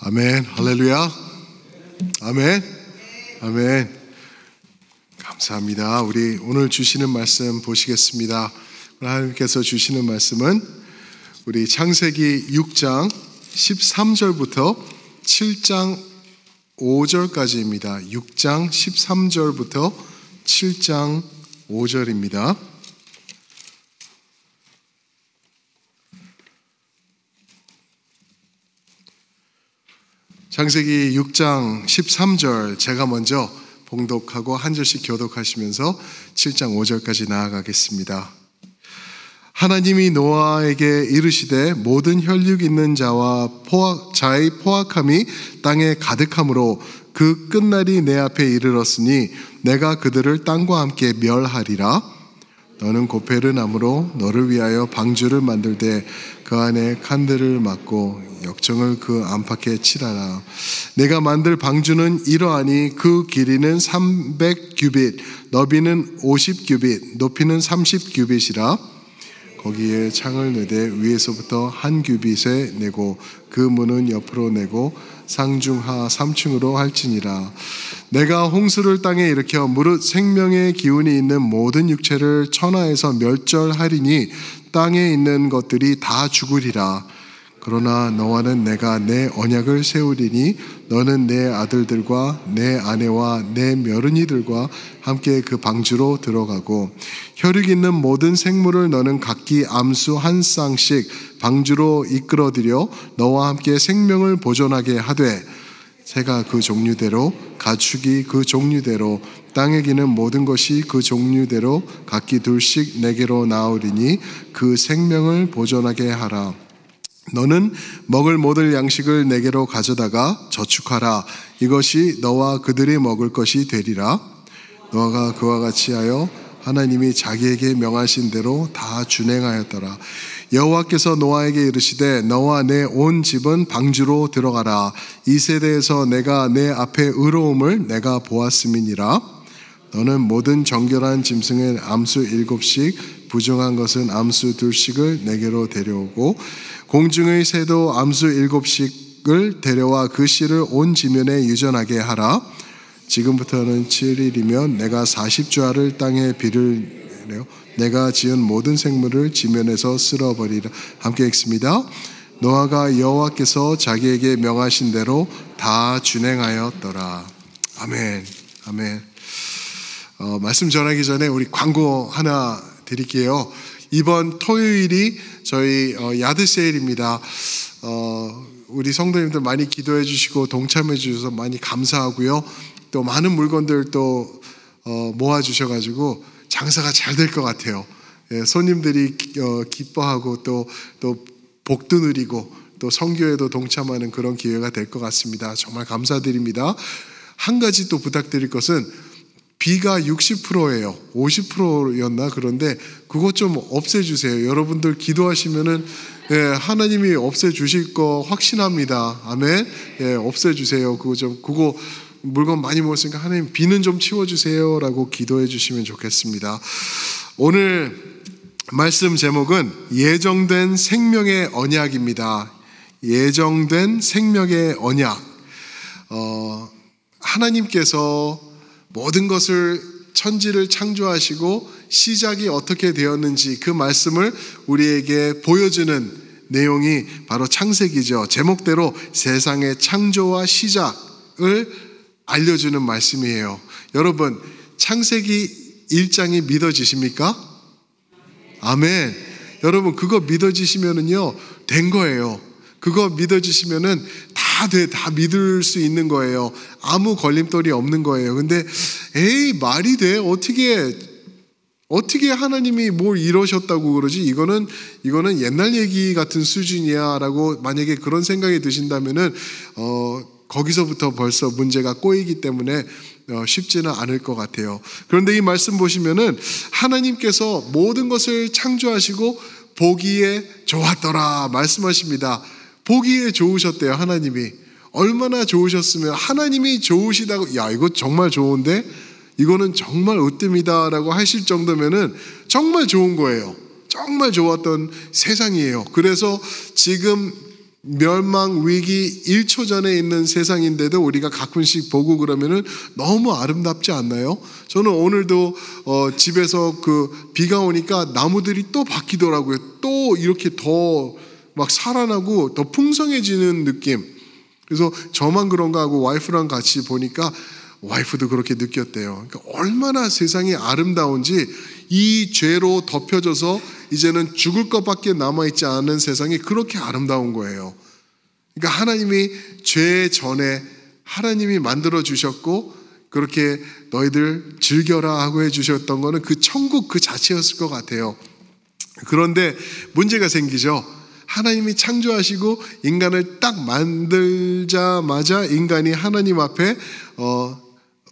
아멘. 할렐루야. 아멘. 아멘. 감사합니다. 우리 오늘 주시는 말씀 보시겠습니다. 하나님께서 주시는 말씀은 우리 창세기 6장 13절부터 7장 5절까지입니다. 6장 13절부터 7장 5절입니다. 창세기 6장 13절 제가 먼저 봉독하고 한 절씩 교독하시면서 7장 5절까지 나아가겠습니다. 하나님이 노아에게 이르시되 모든 혈육 있는 자와 자의 포악함이 땅에 가득함으로 그 끝날이 내 앞에 이르렀으니 내가 그들을 땅과 함께 멸하리라. 너는 고페르 나무로 너를 위하여 방주를 만들되 그 안에 칸들을 막고 역정을 그 안팎에 칠하라. 내가 만들 방주는 이러하니 그 길이는 300규빗, 너비는 50규빗, 높이는 30규빗이라. 거기에 창을 내되 위에서부터 한 규빗에 내고 그 문은 옆으로 내고 상중하 3층으로 할지니라. 내가 홍수를 땅에 일으켜 무릇 생명의 기운이 있는 모든 육체를 천하에서 멸절하리니 땅에 있는 것들이 다 죽으리라. 그러나 너와는 내가 내 언약을 세우리니 너는 내 아들들과 내 아내와 내 며느리들과 함께 그 방주로 들어가고 혈육 있는 모든 생물을 너는 각기 암수 한 쌍씩 방주로 이끌어들여 너와 함께 생명을 보존하게 하되 새가 그 종류대로 가축이 그 종류대로 땅에 기는 모든 것이 그 종류대로 각기 둘씩 내게로 나오리니 그 생명을 보존하게 하라. 너는 먹을 모든 양식을 내게로 가져다가 저축하라. 이것이 너와 그들이 먹을 것이 되리라. 노아가 그와 같이 하여 하나님이 자기에게 명하신 대로 다 준행하였더라. 여호와께서 노아에게 이르시되 너와 내 온 집은 방주로 들어가라. 이 세대에서 내가 내 앞에 의로움을 내가 보았음이니라. 너는 모든 정결한 짐승의 암수 7씩 부정한 것은 암수 2씩을 내게로 데려오고 공중의 새도 암수 7씩을 데려와 그 씨를 온 지면에 유전하게 하라. 지금부터는 7일이면 내가 40주야를 땅에 비를 내려 내가 지은 모든 생물을 지면에서 쓸어버리라. 함께 읽습니다. 노아가 여호와께서 자기에게 명하신 대로 다 준행하였더라. 아멘. 아멘. 말씀 전하기 전에 우리 광고 하나 드릴게요. 이번 토요일이 저희 야드 세일입니다. 우리 성도님들 많이 기도해 주시고 동참해 주셔서 많이 감사하고요. 또 많은 물건들 또 모아 주셔가지고 장사가 잘 될 것 같아요. 예, 손님들이 기뻐하고 또 복도 누리고 또 선교에도 동참하는 그런 기회가 될 것 같습니다. 정말 감사드립니다. 한 가지 또 부탁드릴 것은 비가 60%예요. 50%였나? 그런데 그것 좀 없애주세요. 여러분들 기도하시면은 하나님이 없애주실 거 확신합니다. 아멘. 예, 없애주세요. 그거 물건 많이 먹었으니까 하나님 비는 좀 치워주세요라고 기도해 주시면 좋겠습니다. 오늘 말씀 제목은 예정된 생명의 언약입니다. 예정된 생명의 언약. 하나님께서 모든 것을 천지를 창조하시고 시작이 어떻게 되었는지 그 말씀을 우리에게 보여주는 내용이 바로 창세기죠. 제목대로 세상의 창조와 시작을 알려주는 말씀이에요. 여러분, 창세기 1장이 믿어지십니까? 아멘. 여러분, 그거 믿어지시면은요, 된 거예요. 그거 믿어지시면은 다 믿을 수 있는 거예요. 아무 걸림돌이 없는 거예요. 근데 에이 말이 돼? 어떻게 하나님이 뭘 이러셨다고 그러지? 이거는 옛날 얘기 같은 수준이야라고 만약에 그런 생각이 드신다면은 거기서부터 벌써 문제가 꼬이기 때문에 쉽지는 않을 것 같아요. 그런데 이 말씀 보시면은 하나님께서 모든 것을 창조하시고 보기에 좋았더라 말씀하십니다. 보기에 좋으셨대요. 하나님이 얼마나 좋으셨으면 하나님이 좋으시다고 야 이거 정말 좋은데 이거는 정말 으뜸이다라고 하실 정도면은 정말 좋은 거예요. 정말 좋았던 세상이에요. 그래서 지금 멸망 위기 1초 전에 있는 세상인데도 우리가 가끔씩 보고 그러면은 너무 아름답지 않나요? 저는 오늘도 집에서 비가 오니까 나무들이 또 바뀌더라고요. 또 이렇게 더 막 살아나고 더 풍성해지는 느낌. 그래서 저만 그런가 하고 와이프랑 같이 보니까 와이프도 그렇게 느꼈대요. 그러니까 얼마나 세상이 아름다운지, 이 죄로 덮여져서 이제는 죽을 것밖에 남아있지 않은 세상이 그렇게 아름다운 거예요. 그러니까 하나님이 죄 전에 하나님이 만들어 주셨고 그렇게 너희들 즐겨라 하고 해주셨던 거는 그 천국 그 자체였을 것 같아요. 그런데 문제가 생기죠. 하나님이 창조하시고 인간을 딱 만들자마자 인간이 하나님 앞에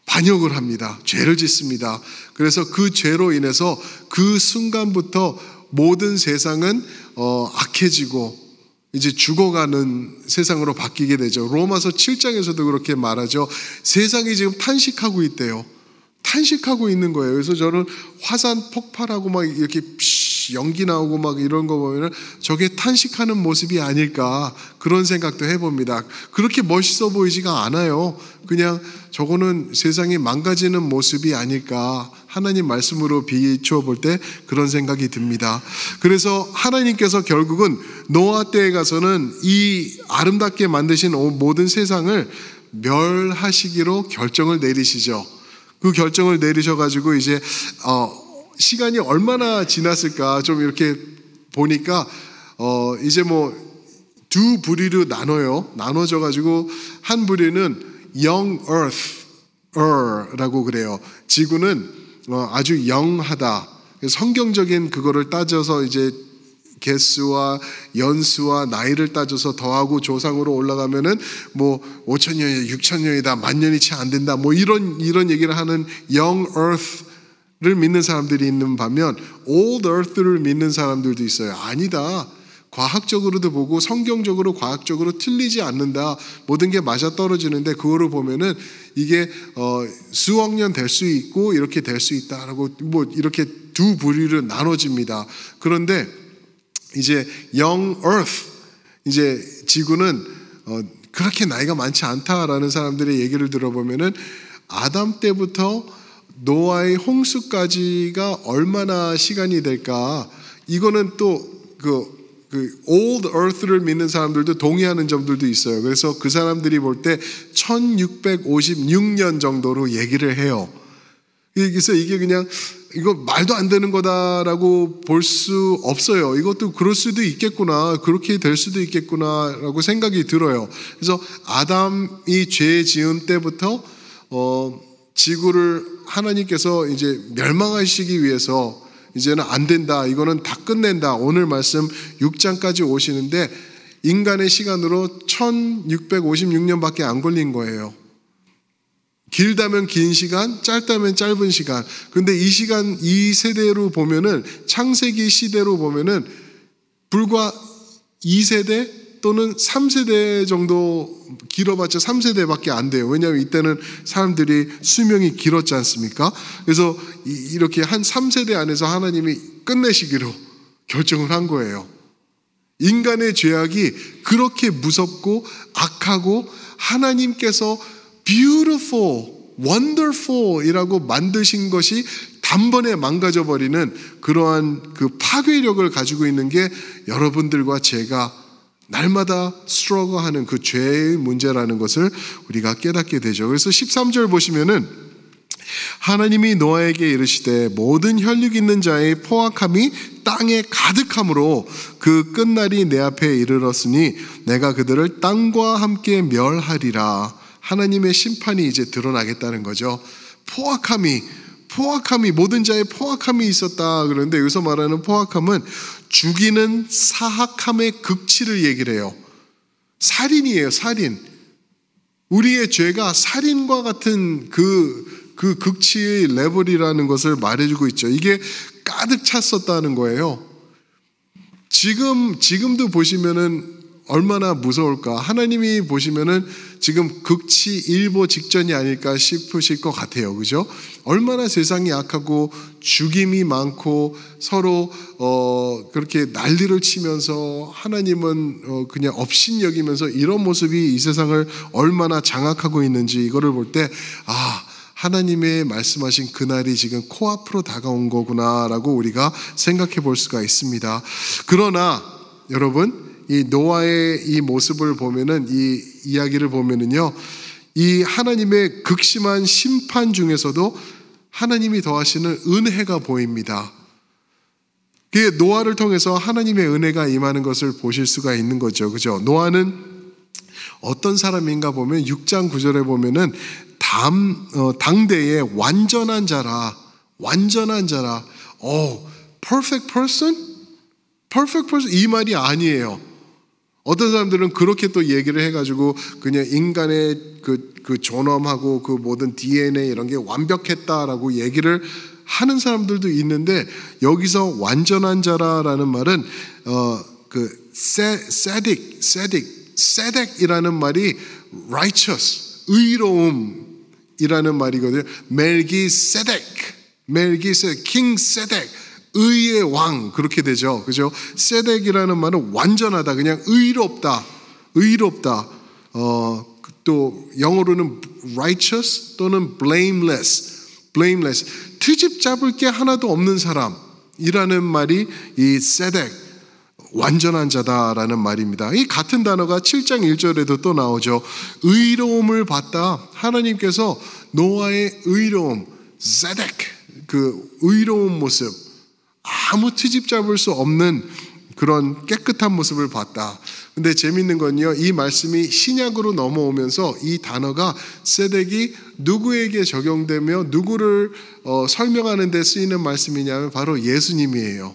반역을 합니다. 죄를 짓습니다. 그래서 그 죄로 인해서 그 순간부터 모든 세상은 악해지고 이제 죽어가는 세상으로 바뀌게 되죠. 로마서 7장에서도 그렇게 말하죠. 세상이 지금 탄식하고 있대요. 탄식하고 있는 거예요. 그래서 저는 화산 폭발하고 막 이렇게 연기 나오고 막 이런 거 보면은 저게 탄식하는 모습이 아닐까 그런 생각도 해봅니다. 그렇게 멋있어 보이지가 않아요. 그냥 저거는 세상이 망가지는 모습이 아닐까 하나님 말씀으로 비추어 볼 때 그런 생각이 듭니다. 그래서 하나님께서 결국은 노아 때에 가서는 이 아름답게 만드신 모든 세상을 멸하시기로 결정을 내리시죠. 그 결정을 내리셔가지고 이제 시간이 얼마나 지났을까 좀 이렇게 보니까 이제 뭐 두 부류로 나눠져가지고 한 부류는 young earth라고 그래요. 지구는 아주 영하다. 성경적인 그거를 따져서 이제 개수와 연수와 나이를 따져서 더하고 조상으로 올라가면은 뭐 5,000년이다, 6,000년이다, 10,000년이 채 안 된다, 뭐 이런 얘기를 하는 young earth를 믿는 사람들이 있는 반면 old earth를 믿는 사람들도 있어요. 아니다. 과학적으로도 보고 성경적으로 과학적으로 틀리지 않는다. 모든 게 맞아 떨어지는데 그거를 보면은 이게 수억 년 될 수 있고 이렇게 될 수 있다라고 뭐 이렇게 두 부류로 나눠집니다. 그런데 이제 young earth, 이제 지구는 그렇게 나이가 많지 않다라는 사람들의 얘기를 들어보면은 아담 때부터 노아의 홍수까지가 얼마나 시간이 될까? 이거는 또 그 old earth를 믿는 사람들도 동의하는 점들도 있어요. 그래서 그 사람들이 볼 때 1656년 정도로 얘기를 해요. 그래서 이게 그냥 이거 말도 안 되는 거다라고 볼 수 없어요. 이것도 그럴 수도 있겠구나, 그렇게 될 수도 있겠구나라고 생각이 들어요. 그래서 아담이 죄 지은 때부터 지구를 하나님께서 이제 멸망하시기 위해서 이제는 안 된다, 이거는 다 끝낸다. 오늘 말씀 6장까지 오시는데 인간의 시간으로 1656년밖에 안 걸린 거예요. 길다면 긴 시간, 짧다면 짧은 시간. 근데 이 시간, 이 세대로 보면은, 창세기 시대로 보면은 불과 2세대 또는 3세대 정도, 길어봤자 3세대밖에 안 돼요. 왜냐하면 이때는 사람들이 수명이 길었지 않습니까? 그래서 이렇게 한 3세대 안에서 하나님이 끝내시기로 결정을 한 거예요. 인간의 죄악이 그렇게 무섭고 악하고 하나님께서 beautiful, wonderful 이라고 만드신 것이 단번에 망가져버리는 그러한 그 파괴력을 가지고 있는 게 여러분들과 제가 날마다 스트러거하는 그 죄의 문제라는 것을 우리가 깨닫게 되죠. 그래서 13절 보시면은 하나님이 노아에게 이르시되 모든 혈육 있는 자의 포악함이 땅에 가득함으로 그 끝날이 내 앞에 이르렀으니 내가 그들을 땅과 함께 멸하리라. 하나님의 심판이 이제 드러나겠다는 거죠. 포악함이 모든 자의 포악함이 있었다. 그런데 여기서 말하는 포악함은 죽이는 사악함의 극치를 얘기를 해요. 살인이에요, 살인. 우리의 죄가 살인과 같은 그 극치의 레벨이라는 것을 말해주고 있죠. 이게 가득 찼었다는 거예요. 지금도 보시면은 얼마나 무서울까. 하나님이 보시면은 지금 극치 일보 직전이 아닐까 싶으실 것 같아요. 그죠? 얼마나 세상이 악하고 죽임이 많고 서로 그렇게 난리를 치면서 하나님은 그냥 업신여기면서 이런 모습이 이 세상을 얼마나 장악하고 있는지 이거를 볼 때 하나님의 말씀하신 그날이 지금 코앞으로 다가온 거구나라고 우리가 생각해 볼 수가 있습니다. 그러나 여러분, 이 노아의 이 모습을 보면은, 이 이야기를 보면은요, 이 하나님의 극심한 심판 중에서도 하나님이 더하시는 은혜가 보입니다. 그 노아를 통해서 하나님의 은혜가 임하는 것을 보실 수가 있는 거죠. 그죠? 노아는 어떤 사람인가 보면 6장 9절에 보면은 당대의 완전한 자라. perfect person? perfect person? 이 말이 아니에요. 어떤 사람들은 그렇게 또 얘기를 해가지고 그냥 인간의 그 존엄하고 그 모든 DNA 이런 게 완벽했다라고 얘기를 하는 사람들도 있는데, 여기서 완전한 자라라는 말은 세덱이라는 말이 righteous, 의로움이라는 말이거든요. 멜기세덱, king 세덱, 의의 왕, 그렇게 되죠. 그죠? 세덱이라는 말은 완전하다, 그냥 의롭다. 또 영어로는 righteous 또는 blameless. 트집 잡을 게 하나도 없는 사람이라는 말이 이 세덱, 완전한 자다라는 말입니다. 이 같은 단어가 7장 1절에도 또 나오죠. 의로움을 받다. 하나님께서 노아의 의로움, 세덱, 그 의로운 모습, 아무 트집 잡을 수 없는 그런 깨끗한 모습을 봤다. 근데 재밌는 건요, 이 말씀이 신약으로 넘어오면서 이 단어가 세덱이 누구에게 적용되며 누구를 설명하는 데 쓰이는 말씀이냐면 바로 예수님이에요.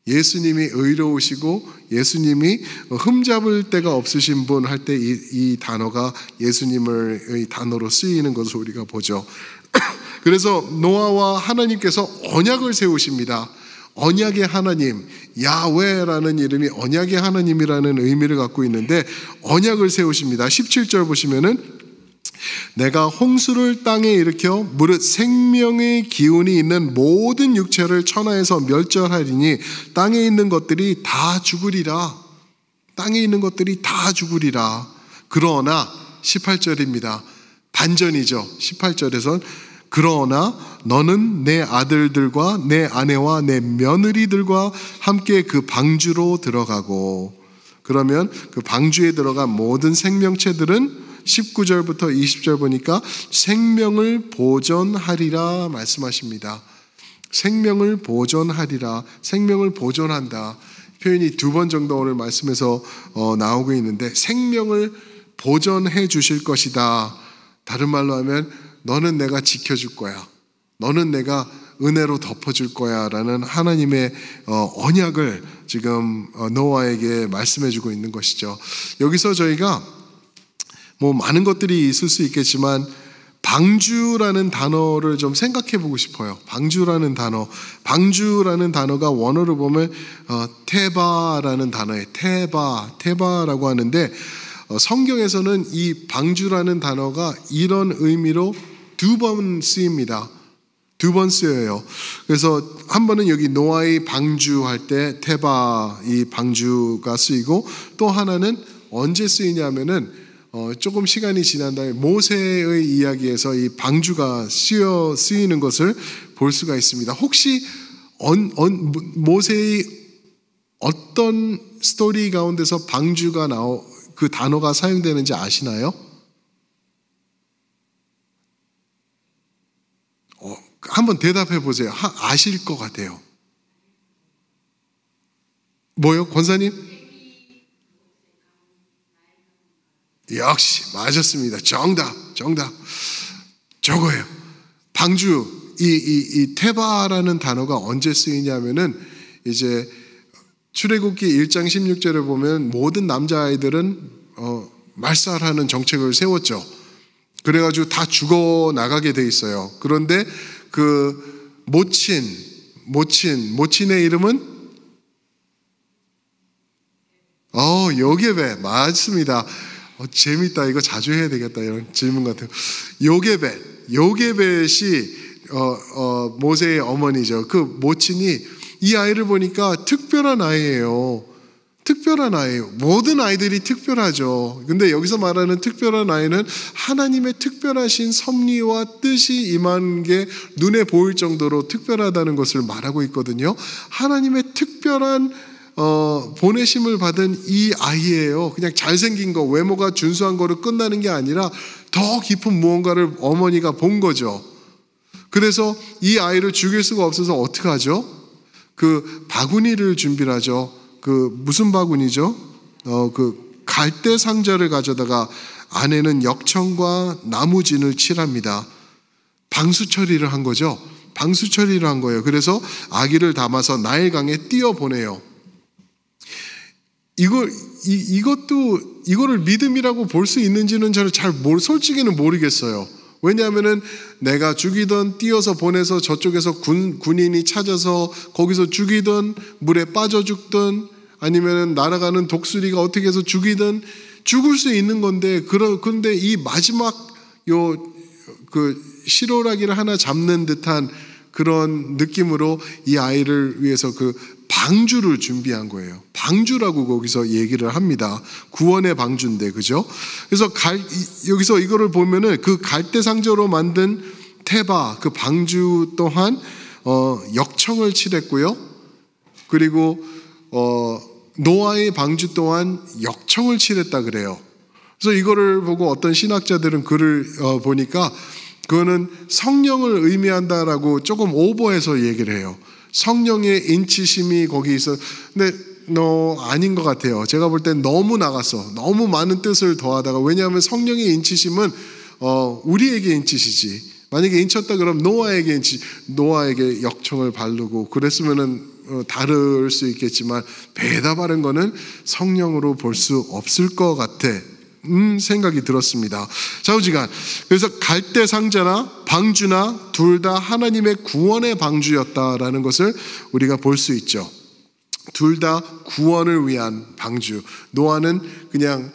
예수님이 의로우시고 예수님이 흠잡을 데가 없으신 분 할 때 이 단어가 예수님의 단어로 쓰이는 것을 우리가 보죠. 그래서 노아와 하나님께서 언약을 세우십니다. 언약의 하나님, 야훼라는 이름이 언약의 하나님이라는 의미를 갖고 있는데, 언약을 세우십니다. 17절 보시면은, 내가 홍수를 땅에 일으켜 무릇 생명의 기운이 있는 모든 육체를 천하에서 멸절하리니 땅에 있는 것들이 다 죽으리라. 그러나 18절입니다. 반전이죠. 18절에선 그러나 너는 내 아들들과 내 아내와 내 며느리들과 함께 그 방주로 들어가고, 그러면 그 방주에 들어간 모든 생명체들은 19절부터 20절 보니까 생명을 보존하리라 말씀하십니다. 생명을 보존하리라, 생명을 보존한다. 표현이 2번 정도 오늘 말씀에서 나오고 있는데, 생명을 보존해 주실 것이다. 다른 말로 하면 너는 내가 지켜줄 거야. 너는 내가 은혜로 덮어줄 거야 라는 하나님의 언약을 지금 노아에게 말씀해주고 있는 것이죠. 여기서 저희가 뭐 많은 것들이 있을 수 있겠지만 방주라는 단어를 좀 생각해 보고 싶어요. 방주라는 단어가 원어로 보면 테바라는 단어예요. 테바라고 하는데, 성경에서는 이 방주라는 단어가 이런 의미로 2번 쓰입니다. 2번 쓰여요. 그래서 한 번은 여기 노아의 방주할 때 테바, 이 방주가 쓰이고, 또 하나는 언제 쓰이냐면은 조금 시간이 지난 다음에 모세의 이야기에서 이 방주가 쓰이는 것을 볼 수가 있습니다. 혹시 모세의 어떤 스토리 가운데서 방주가 그 단어가 사용되는지 아시나요? 한번 대답해 보세요. 아실 것 같아요. 뭐요, 권사님? 역시 맞았습니다. 정답. 저거예요. 방주, 이 테바라는 단어가 언제 쓰이냐면은, 이제 출애굽기 1장 16절에 보면 모든 남자아이들은 말살하는 정책을 세웠죠. 그래가지고 다 죽어 나가게 돼 있어요. 그런데 그 모친의 이름은 요게벳 맞습니다. 재밌다. 이거 자주 해야 되겠다. 이런 질문 같아요. 요게벳이 모세의 어머니죠. 그 모친이 이 아이를 보니까 특별한 아이예요. 특별한 아이예요. 모든 아이들이 특별하죠. 근데 여기서 말하는 특별한 아이는 하나님의 특별하신 섭리와 뜻이 임한 게 눈에 보일 정도로 특별하다는 것을 말하고 있거든요. 하나님의 특별한 보내심을 받은 이 아이예요. 그냥 잘생긴 거, 외모가 준수한 거로 끝나는 게 아니라 더 깊은 무언가를 어머니가 본 거죠. 그래서 이 아이를 죽일 수가 없어서 어떻게 하죠? 그 바구니를 준비를 하죠. 그 무슨 바구니죠? 그 갈대 상자를 가져다가 안에는 역청과 나무진을 칠합니다. 방수 처리를 한 거죠. 방수 처리를 한 거예요. 그래서 아기를 담아서 나일강에 띄어 보내요. 이거를 믿음이라고 볼 수 있는지는 저는 솔직히는 모르겠어요. 왜냐하면은 내가 죽이던 띄어서 보내서 저쪽에서 군인이 찾아서 거기서 죽이던 물에 빠져 죽던 아니면은 날아가는 독수리가 어떻게 해서 죽이든 죽을 수 있는 건데 그런데 이 마지막 그 시로라기를 하나 잡는 듯한 그런 느낌으로 이 아이를 위해서 그 방주를 준비한 거예요. 방주라고 거기서 얘기를 합니다. 구원의 방주인데, 그죠? 그래서 여기서 이거를 보면은 그 갈대 상자로 만든 테바, 그 방주 또한 역청을 칠했고요. 그리고 노아의 방주 또한 역청을 칠했다 그래요. 그래서 이거를 보고 어떤 신학자들은 글을 보니까 그거는 성령을 의미한다라고 조금 오버해서 얘기를 해요. 성령의 인치심이 거기 있어. 근데 아닌 것 같아요. 제가 볼 땐 너무 나갔어. 너무 많은 뜻을 더하다가, 왜냐하면 성령의 인치심은 우리에게 인치시지. 만약에 인쳤다 그러면 노아에게 역청을 바르고 그랬으면은 다를 수 있겠지만 배에다 바른 거는 성령으로 볼 수 없을 것 같아. 생각이 들었습니다. 좌우지간. 그래서 갈대 상자나 방주나 둘 다 하나님의 구원의 방주였다라는 것을 우리가 볼 수 있죠. 둘 다 구원을 위한 방주. 노아는 그냥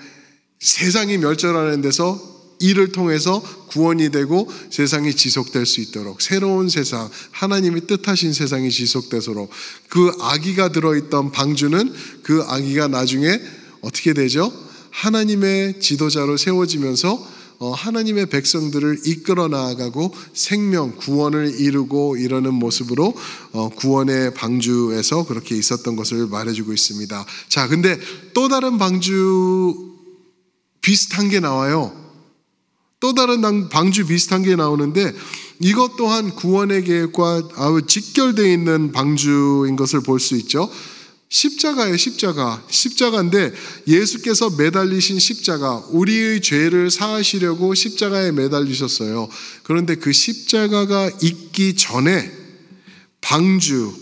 세상이 멸절하는 데서 이를 통해서 구원이 되고 세상이 지속될 수 있도록, 새로운 세상, 하나님이 뜻하신 세상이 지속되도록 그 아기가 들어있던 방주는 그 아기가 나중에 어떻게 되죠? 하나님의 지도자로 세워지면서 하나님의 백성들을 이끌어 나아가고 생명, 구원을 이루고 이러는 모습으로 구원의 방주에서 그렇게 있었던 것을 말해주고 있습니다. 자, 근데 또 다른 방주 비슷한 게 나와요. 또 다른 방주 비슷한 게 나오는데 이것 또한 구원의 계획과 아주 직결되어 있는 방주인 것을 볼 수 있죠. 십자가예요. 십자가인데 예수께서 매달리신 십자가, 우리의 죄를 사하시려고 십자가에 매달리셨어요. 그런데 그 십자가가 있기 전에 방주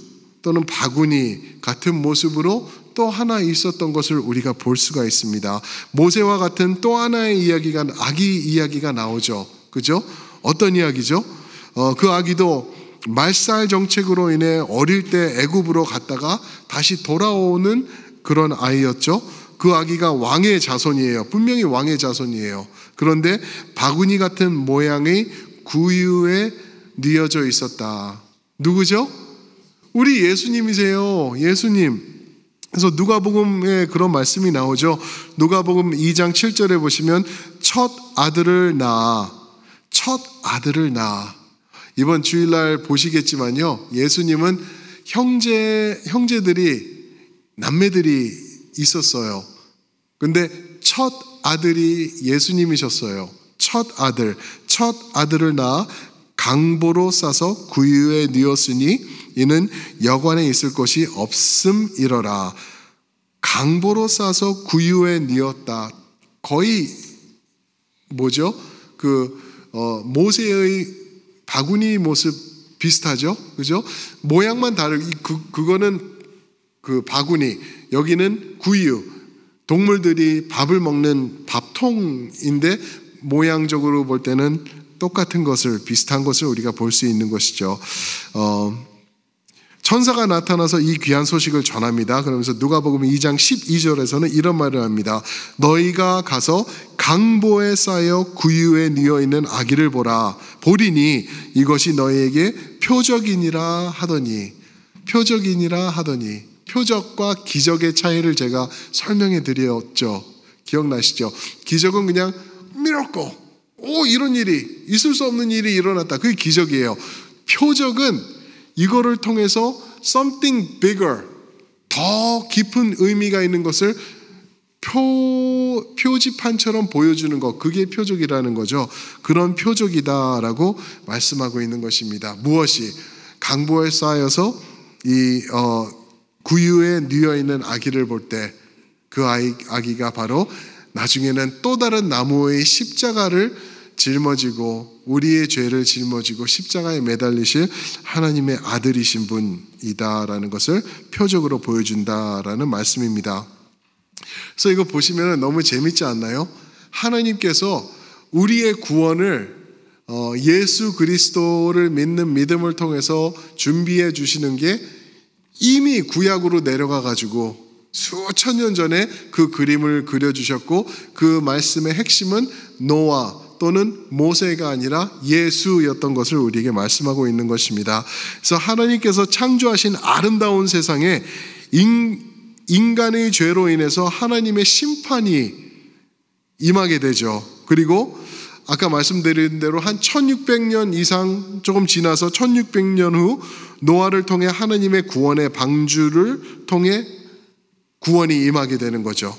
또는 바구니 같은 모습으로 또 하나 있었던 것을 우리가 볼 수가 있습니다. 모세와 같은 또 하나의 이야기가, 아기 이야기가 나오죠. 그죠? 어떤 이야기죠? 그 아기도 말살 정책으로 인해 어릴 때 애굽으로 갔다가 다시 돌아오는 그런 아이였죠. 그 아기가 왕의 자손이에요. 분명히 왕의 자손이에요. 그런데 바구니 같은 모양의 구유에 뉘어져 있었다. 누구죠? 우리 예수님이세요. 예수님. 그래서 누가복음에 그런 말씀이 나오죠. 누가복음 2장 7절에 보시면 첫 아들을 낳아. 이번 주일날 보시겠지만요, 예수님은 남매들이 있었어요. 근데 첫 아들이 예수님이셨어요. 첫 아들을 낳아 강보로 싸서 구유에 뉘었으니 이는 여관에 있을 곳이 없음이러라. 강보로 싸서 구유에 뉘었다. 거의 뭐죠? 모세의 바구니 모습 비슷하죠? 그죠? 모양만 그거는 그 바구니, 여기는 구유. 동물들이 밥을 먹는 밥통인데 모양적으로 볼 때는 똑같은 것을, 비슷한 것을 우리가 볼 수 있는 것이죠. 천사가 나타나서 이 귀한 소식을 전합니다. 그러면서 누가복음 2장 12절에서는 이런 말을 합니다. 너희가 가서 강보에 쌓여 구유에 뉘어 있는 아기를 보리니 이것이 너희에게 표적이니라 하더니, 표적과 기적의 차이를 제가 설명해 드렸죠. 기억나시죠? 기적은 그냥 미라클, 이런 일이, 있을 수 없는 일이 일어났다, 그게 기적이에요. 표적은 이거를 통해서 something bigger, 더 깊은 의미가 있는 것을 표지판처럼 보여주는 것, 그게 표적이라는 거죠. 그런 표적이다라고 말씀하고 있는 것입니다. 무엇이? 강보에 쌓여서 이 구유에 뉘어 있는 아기를 볼 때 그 아기가 바로 나중에는 또 다른 나무의 십자가를 짊어지고 우리의 죄를 짊어지고 십자가에 매달리실 하나님의 아들이신 분이다라는 것을 표적으로 보여준다라는 말씀입니다. 그래서 이거 보시면 너무 재밌지 않나요? 하나님께서 우리의 구원을 예수 그리스도를 믿는 믿음을 통해서 준비해 주시는 게 이미 구약으로 내려가 가지고 수천 년 전에 그 그림을 그려주셨고, 그 말씀의 핵심은 노아 또는 모세가 아니라 예수였던 것을 우리에게 말씀하고 있는 것입니다. 그래서 하나님께서 창조하신 아름다운 세상에 인간의 죄로 인해서 하나님의 심판이 임하게 되죠. 그리고 아까 말씀드린 대로 한 1600년 이상 조금 지나서 1600년 후 노아를 통해 하나님의 구원의 방주를 통해 구원이 임하게 되는 거죠.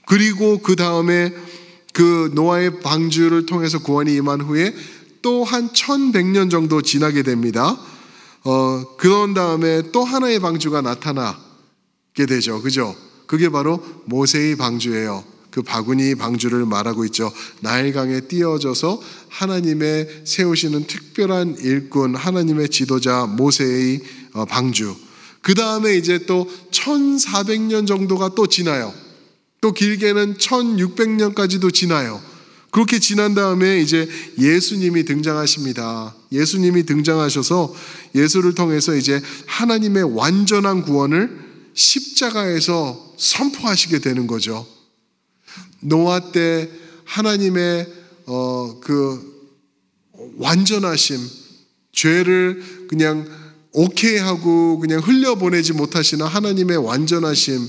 그리고 그 다음에 그 노아의 방주를 통해서 구원이 임한 후에 또 한 1100년 정도 지나게 됩니다. 그런 다음에 또 하나의 방주가 나타나게 되죠. 그죠? 그게 바로 모세의 방주예요. 그 바구니 방주를 말하고 있죠. 나일강에 띄어져서 하나님의 세우시는 특별한 일꾼, 하나님의 지도자 모세의 방주. 그 다음에 이제 또 1400년 정도가 또 지나요. 또 길게는 1600년까지도 지나요. 그렇게 지난 다음에 이제 예수님이 등장하십니다. 예수님이 등장하셔서 예수를 통해서 이제 하나님의 완전한 구원을 십자가에서 선포하시게 되는 거죠. 노아 때 하나님의 그 완전하심, 죄를 그냥 오케이 하고 그냥 흘려보내지 못하시는 하나님의 완전하심,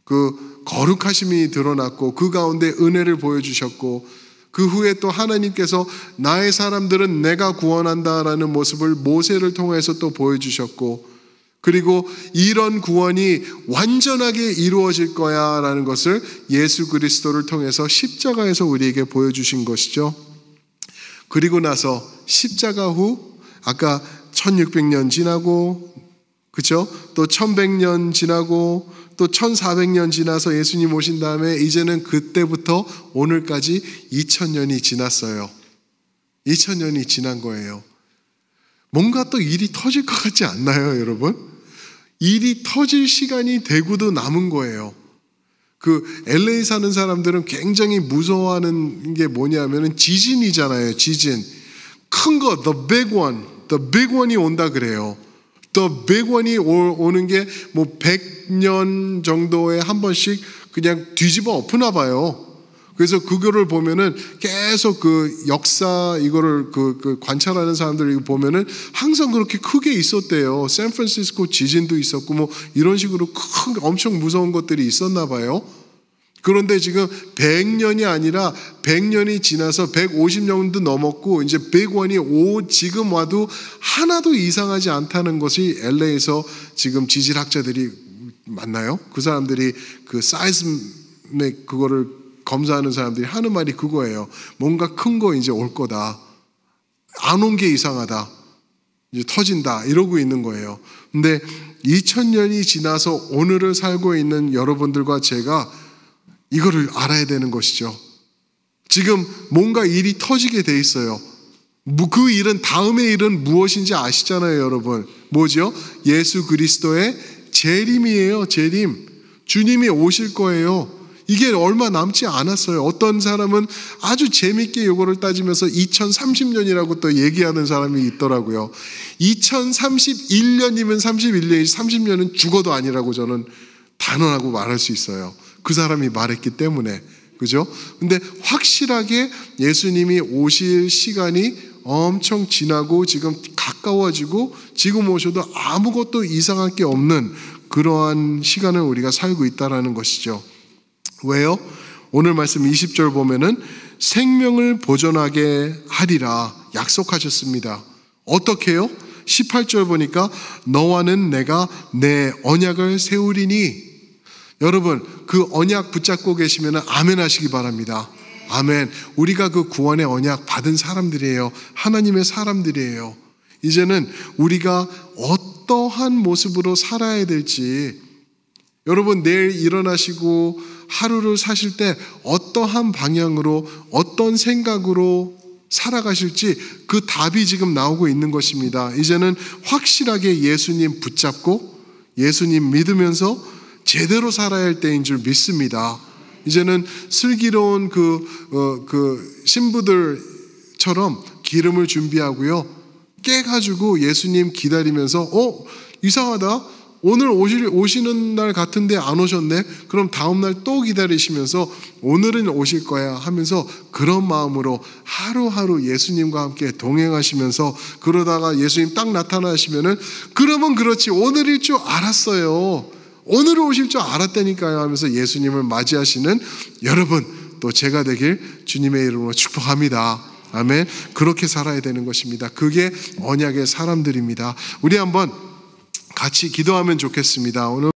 그 거룩하심이 드러났고 그 가운데 은혜를 보여주셨고, 그 후에 또 하나님께서 나의 사람들은 내가 구원한다라는 모습을 모세를 통해서 또 보여주셨고, 그리고 이런 구원이 완전하게 이루어질 거야 라는 것을 예수 그리스도를 통해서 십자가에서 우리에게 보여주신 것이죠. 그리고 나서 십자가 후 아까 1600년 지나고, 그렇죠? 또 1100년 지나고 또 1400년 지나서 예수님 오신 다음에 이제는 그때부터 오늘까지 2000년이 지났어요. 2000년이 지난 거예요. 뭔가 또 일이 터질 것 같지 않나요, 여러분? 일이 터질 시간이 되고도 남은 거예요. 그 LA 사는 사람들은 굉장히 무서워하는 게 뭐냐면은 지진이잖아요. 지진. 큰 거, the big one이 온다 그래요. The big one이 오는 게 뭐 100년 정도에 한 번씩 그냥 뒤집어 엎으나 봐요. 그래서 그거를 보면은 계속 그 역사 이거를 그 관찰하는 사람들이 보면은 항상 그렇게 크게 있었대요. 샌프란시스코 지진도 있었고 뭐 이런 식으로 큰 엄청 무서운 것들이 있었나 봐요. 그런데 지금 100년이 아니라 100년이 지나서 150년도 넘었고 이제 101이 지금 와도 하나도 이상하지 않다는 것이 LA에서 지금 지질학자들이 맞나요? 그 사람들이 그 사이즈맥 그거를 검사하는 사람들이 하는 말이 그거예요. 뭔가 큰 거 이제 올 거다. 안 온 게 이상하다. 이제 터진다. 이러고 있는 거예요. 근데 2000년이 지나서 오늘을 살고 있는 여러분들과 제가 이거를 알아야 되는 것이죠. 지금 뭔가 일이 터지게 돼 있어요. 그 일은, 다음의 일은 무엇인지 아시잖아요, 여러분. 뭐죠? 예수 그리스도의 재림이에요, 재림. 주님이 오실 거예요. 이게 얼마 남지 않았어요. 어떤 사람은 아주 재밌게 요거를 따지면서 2030년이라고 또 얘기하는 사람이 있더라고요. 2031년이면 31년이지 30년은 죽어도 아니라고 저는 단언하고 말할 수 있어요. 그 사람이 말했기 때문에. 그죠? 근데 확실하게 예수님이 오실 시간이 엄청 지나고 지금 가까워지고 지금 오셔도 아무것도 이상할 게 없는 그러한 시간을 우리가 살고 있다는 것이죠. 왜요? 오늘 말씀 20절 보면은 생명을 보존하게 하리라 약속하셨습니다. 어떻게요? 18절 보니까 너와는 내가 내 언약을 세우리니. 여러분, 그 언약 붙잡고 계시면 아멘 하시기 바랍니다. 아멘. 우리가 그 구원의 언약 받은 사람들이에요. 하나님의 사람들이에요. 이제는 우리가 어떠한 모습으로 살아야 될지, 여러분 내일 일어나시고 하루를 사실 때 어떠한 방향으로 어떤 생각으로 살아가실지 그 답이 지금 나오고 있는 것입니다. 이제는 확실하게 예수님 붙잡고 예수님 믿으면서 제대로 살아야 할 때인 줄 믿습니다. 이제는 슬기로운 그 신부들처럼 기름을 준비하고요. 깨가지고 예수님 기다리면서 이상하다. 오늘 오시는 날 같은데 안 오셨네. 그럼 다음날 또 기다리시면서 오늘은 오실 거야 하면서 그런 마음으로 하루하루 예수님과 함께 동행하시면서 그러다가 예수님 딱 나타나시면은 그러면 그렇지 오늘일 줄 알았어요. 오늘 오실 줄 알았다니까요 하면서 예수님을 맞이하시는 여러분 또 제가 되길 주님의 이름으로 축복합니다. 아멘. 그렇게 살아야 되는 것입니다. 그게 언약의 사람들입니다. 우리 한번 같이 기도하면 좋겠습니다. 오늘